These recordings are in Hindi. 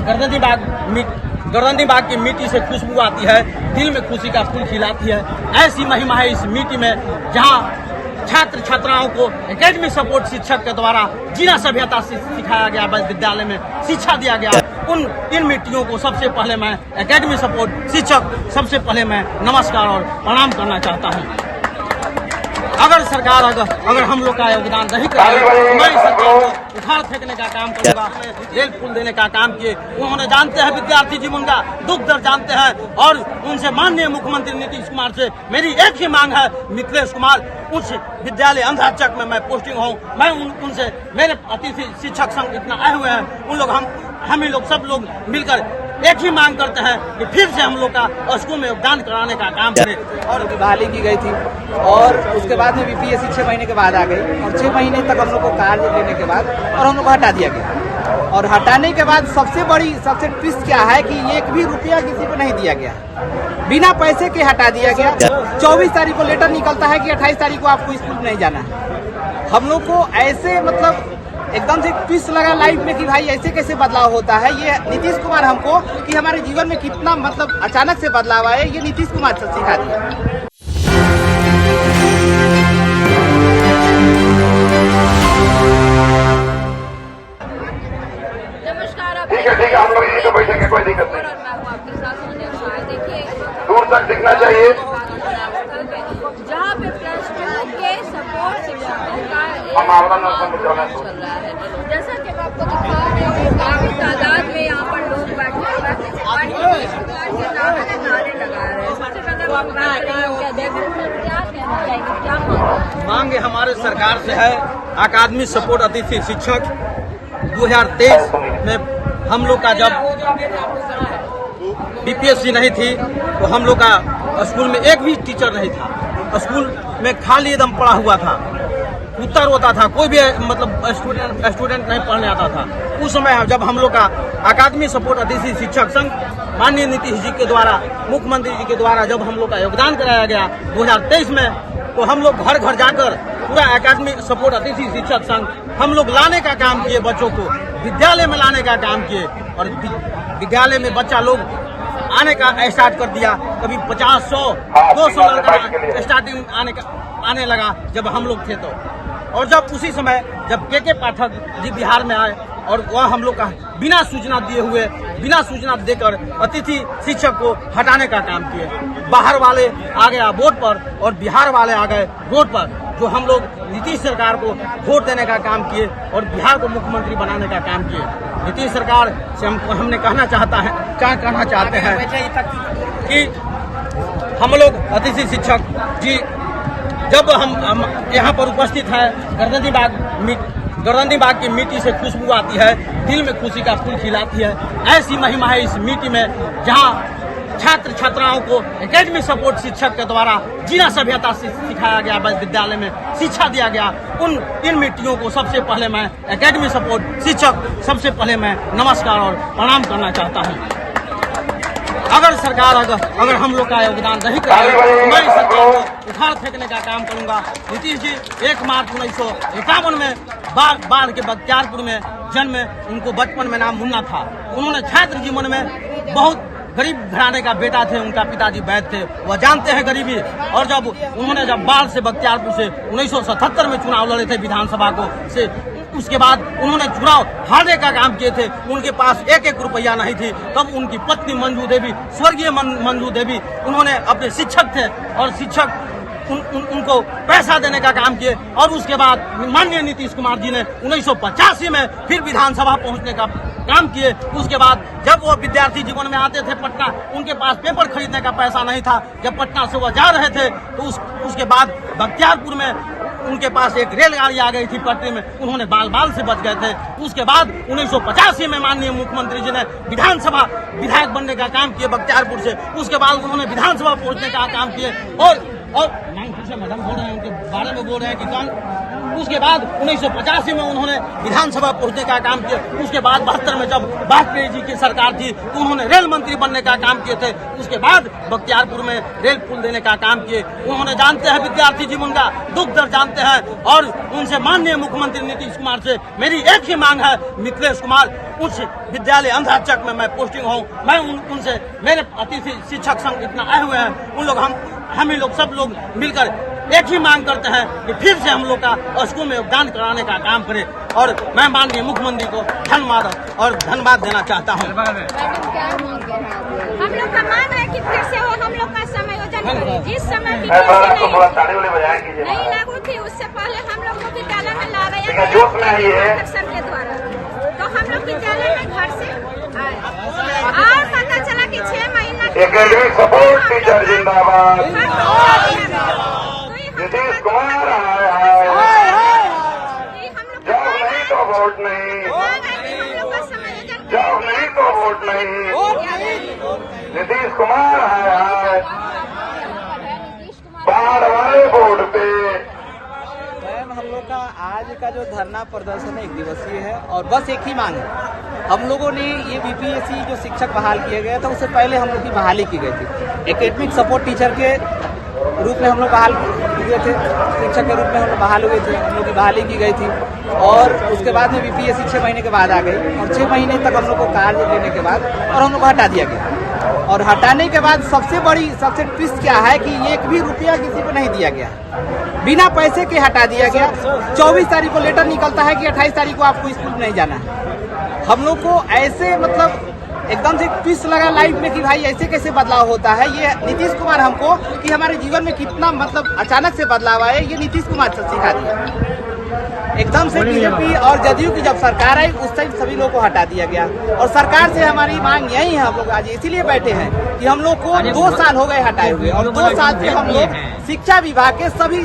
गर्दनी बाग की मिट्टी से खुशबू आती है, दिल में खुशी का फूल खिलाती है। ऐसी महिमा है इस मिट्टी में, जहाँ छात्र छात्राओं को एकेडमी सपोर्ट शिक्षक के द्वारा जीना सभ्यता सिखाया गया, विद्यालय में शिक्षा दिया गया। इन मिट्टियों को सबसे पहले मैं एकेडमी सपोर्ट शिक्षक सबसे पहले मैं नमस्कार और प्रणाम करना चाहता हूँ। अगर सरकार अगर हम लोग का योगदान नहीं करे तो मैं सरकार को उखाड़ फेंकने का काम करूंगा। रेल पुल देने का काम किए, उन्होंने जानते हैं विद्यार्थी जीवन का दुख दर्द जानते हैं, और उनसे माननीय मुख्यमंत्री नीतीश कुमार से मेरी एक ही मांग है, मिथिलेश कुमार उच्च विद्यालय अंधाचक में मैं पोस्टिंग हूँ। मैं उनसे मेरे अतिथि शिक्षक संघ इतना आए हुए हैं, उन लोग हम ही लोग सब लोग मिलकर एक ही मांग करते हैं कि फिर से हम लोग का स्कूल में योगदान कराने का काम करें। और बहाली की गई थी और उसके बाद में बीपीएससी 6 महीने के बाद आ गई, और 6 महीने तक हम लोग को कार्य लेने के बाद और हम लोग को हटा दिया गया। और हटाने के बाद सबसे ट्विस्ट क्या है कि 1 भी रुपया किसी को नहीं दिया गया, बिना पैसे के हटा दिया गया। 24 तारीख को लेटर निकलता है कि 28 तारीख को आपको स्कूल नहीं जाना है। हम लोग को ऐसे मतलब एकदम से ट्विस्ट लगा लाइफ में कि भाई ऐसे कैसे बदलाव होता है। ये नीतीश कुमार हमको कि हमारे जीवन में कितना मतलब अचानक से बदलाव आया, ये नीतीश कुमार से सिखा दिया। नमस्कार, ठीक है, हम लोग यहीं पे बैठेंगे, कोई दिक्कत नहीं। दूर तक दिखना चाहिए। जहाँ पे +2 के सपोर्ट शिक्षकों का चल रहा है। जैसा कि मैं आपको दिखा रही हूँ, काफी तादाद में यहाँ पर लोग बैठे नारे लगा रहे हैं। सबसे पहले क्या मांग हमारे सरकार से है, अकादमी सपोर्ट अतिथि शिक्षक 2023 में हम लोग का जब बीपीएससी नहीं थी तो हम लोग का स्कूल में एक भी टीचर नहीं था। स्कूल में खाली एकदम पड़ा हुआ था, उत्तर होता था, कोई भी मतलब स्टूडेंट नहीं पढ़ने आता था। उस समय जब हम लोग का अकादमी सपोर्ट अतिथि शिक्षक संघ माननीय नीतीश जी के द्वारा, मुख्यमंत्री जी के द्वारा जब हम लोग का योगदान कराया गया 2023 में, तो हम लोग घर घर जाकर पूरा अकादमी सपोर्ट अतिथि शिक्षक संघ हम लोग लाने का काम किए, बच्चों को विद्यालय में लाने का काम किए। और विद्यालय में बच्चा लोग आने का स्टार्ट कर दिया। कभी 50, 100, 200 लड़का स्टार्टिंग आने लगा जब हम लोग थे तो। और जब उसी समय जब के पाठक जी बिहार में आए और वह हम लोग का बिना सूचना दिए हुए, बिना सूचना देकर अतिथि शिक्षक को हटाने का काम किए। बाहर वाले आ गया वोट पर और बिहार वाले आ गए रोड पर, जो हम लोग नीतीश सरकार को वोट देने का काम किए और बिहार को मुख्यमंत्री बनाने का काम किए। नीतीश सरकार से हमने कहना चाहते हैं कि हम लोग अतिथि शिक्षक जी जब हम यहाँ पर उपस्थित हैं, गर्दनी बाग की मिट्टी से खुशबू आती है, दिल में खुशी का फूल खिलाती है। ऐसी महिमा है इस मिट्टी में, जहाँ छात्र छात्राओं को एकेडमी सपोर्ट शिक्षक के द्वारा जीना सभ्यता सिखाया गया, विद्यालय में शिक्षा दिया गया। इन मिट्टियों को सबसे पहले मैं एकेडमी सपोर्ट शिक्षक सबसे पहले मैं नमस्कार और प्रणाम करना चाहता हूँ। अगर सरकार अगर हम लोग का योगदान नहीं करे तो मैं सरकार को उखाड़ फेंकने का काम करूंगा। नीतीश जी 1 मार्च 1951 में बाढ़ के बख्तियारपुर में जन्म, उनको बचपन में नाम मुन्ना था। उन्होंने छात्र जीवन में बहुत गरीब घराने का बेटा थे, उनका पिताजी वैद्य थे, वह जानते हैं गरीबी। और जब उन्होंने बाढ़ से बख्तियारपुर से 1977 में चुनाव लड़े थे विधानसभा को से, उसके बाद उन्होंने चुनाव हारने का काम किए थे। उनके पास 1 रुपया नहीं थी। तब उनकी पत्नी मंजू देवी, स्वर्गीय मंजू देवी, उन्होंने अपने शिक्षक थे और शिक्षक उनको पैसा देने का काम किए। और उसके बाद माननीय नीतीश कुमार जी ने 1985 में फिर विधानसभा पहुंचने का काम किए। उसके बाद जब वो विद्यार्थी जीवन में आते थे पटना, उनके पास पेपर खरीदने का पैसा नहीं था। जब पटना से वो जा रहे थे तो उसके बाद बख्तियारपुर में उनके पास एक रेलगाड़ी आ गई थी पटरी में, उन्होंने बाल से बच गए थे। उसके बाद 1985 में माननीय मुख्यमंत्री जी ने विधानसभा विधायक बनने का काम किए बख्तियारपुर से। उसके बाद उन्होंने विधानसभा पहुंचने का काम किए। और मैडम बोल रहे हैं, उनके बारे में बोल रहे हैं कि कौन उसके बाद 1985 में उन्होंने विधानसभा पहुंचने का काम किया। उसके बाद 72 में जब वाजपेयी जी की सरकार थी तो उन्होंने रेल मंत्री बनने का काम किए थे। उसके बाद बख्तियारपुर में रेल पुल देने का काम किए। उन्होंने जानते हैं विद्यार्थी जीवन का दुख दर्द जानते हैं और उनसे माननीय मुख्यमंत्री नीतीश कुमार से मेरी एक ही मांग है, मिथिलेश कुमार उच्च विद्यालय अंधाचक में मैं पोस्टिंग हूँ, मैं उनसे मेरे अतिथि शिक्षक संघ इतना आए हुए हैं, उन लोग हम ही लोग सब लोग मिलकर एक ही मांग करते हैं कि फिर से हम लोग का स्कूल में योगदान कराने का काम करें। और मैं माननीय मुख्यमंत्री को धन्यवाद देना चाहता हूँ। मैडम क्या मांगे हैं आप? हम लोग का मांग है कि फिर से वो हम लोग का समायोजन करें। जिस समय नहीं लागू थी उससे पहले हम लोग को विद्यालय में ला रहे हैं के द्वारा, तो हम लोग विद्यालय में घर से और पता चला कि 6 महीना सपोर्ट टीचर जिंदाबाद, नीतीश कुमार जब नहीं तो वोट नहीं, जब नहीं तो वोट नहीं, नीतीश कुमार है बाढ़ वाले वोट पे। मैम हम लोग का आज का जो धरना प्रदर्शन है 1 दिवसीय है और बस एक ही मांग है। हम लोगों ने ये बीपीएससी जो शिक्षक बहाल किया गया था उससे पहले हम लोग की बहाली की गई थी। एकेडमिक सपोर्ट टीचर के रूप में हम लोग बहाल हुए थे, शिक्षक के रूप में हम लोग बहाल हुए थे, हम लोग की बहाली की गई थी। और उसके बाद में बीपीएससी 6 महीने के बाद आ गई और 6 महीने तक हम लोग को कार्य लेने के बाद और हम लोग को हटा दिया गया। और हटाने के बाद सबसे ट्विस्ट क्या है कि 1 भी रुपया किसी को नहीं दिया गया, बिना पैसे के हटा दिया गया। 24 तारीख को लेटर निकलता है कि 28 तारीख को आपको स्कूल नहीं जाना है। हम लोग को ऐसे मतलब एकदम से ट्विस्ट लगा लाइफ में कि भाई ऐसे कैसे बदलाव होता है। ये नीतीश कुमार हमको कि हमारे जीवन में कितना मतलब अचानक से बदलाव आए, ये नीतीश कुमार से सिखा दिया। एकदम से बीजेपी और जदयू की जब सरकार आई उस टाइम सभी लोगों को हटा दिया गया। और सरकार से हमारी मांग यही है, हम लोग आज इसीलिए बैठे हैं कि हम लोग को 2 साल हो गए हटाए हुए और 2 साल से हम लोग शिक्षा विभाग के सभी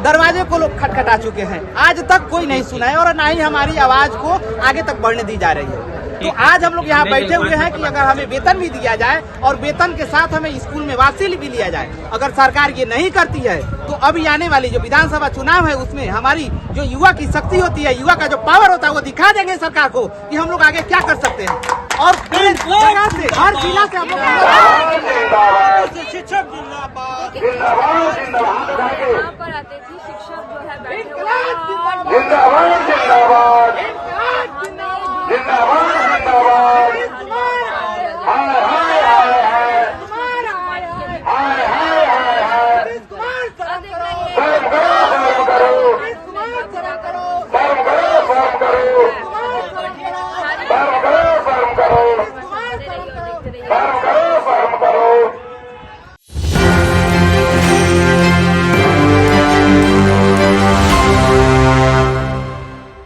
दरवाजे को लोग खटखटा चुके हैं, आज तक कोई नहीं सुना है और ना ही हमारी आवाज को आगे तक बढ़ने दी जा रही है। तो आज हम लोग यहाँ बैठे हुए हैं कि अगर हमें वेतन भी दिया जाए और वेतन के साथ हमें स्कूल में वापसी भी लिया जाए। अगर सरकार ये नहीं करती है तो अभी आने वाली जो विधानसभा चुनाव है उसमें हमारी जो युवा की शक्ति होती है, युवा का जो पावर होता है वो दिखा देंगे सरकार को कि हम लोग आगे क्या कर सकते हैं। और जगह से हर जिला से हम लोग शिक्षक जिंदाबाद, यहाँ पर अतिथि शिक्षक जो है बैठे हुए हैं जिंदाबाद जिंदाबाद जिंदाबाद जिंदाबाद।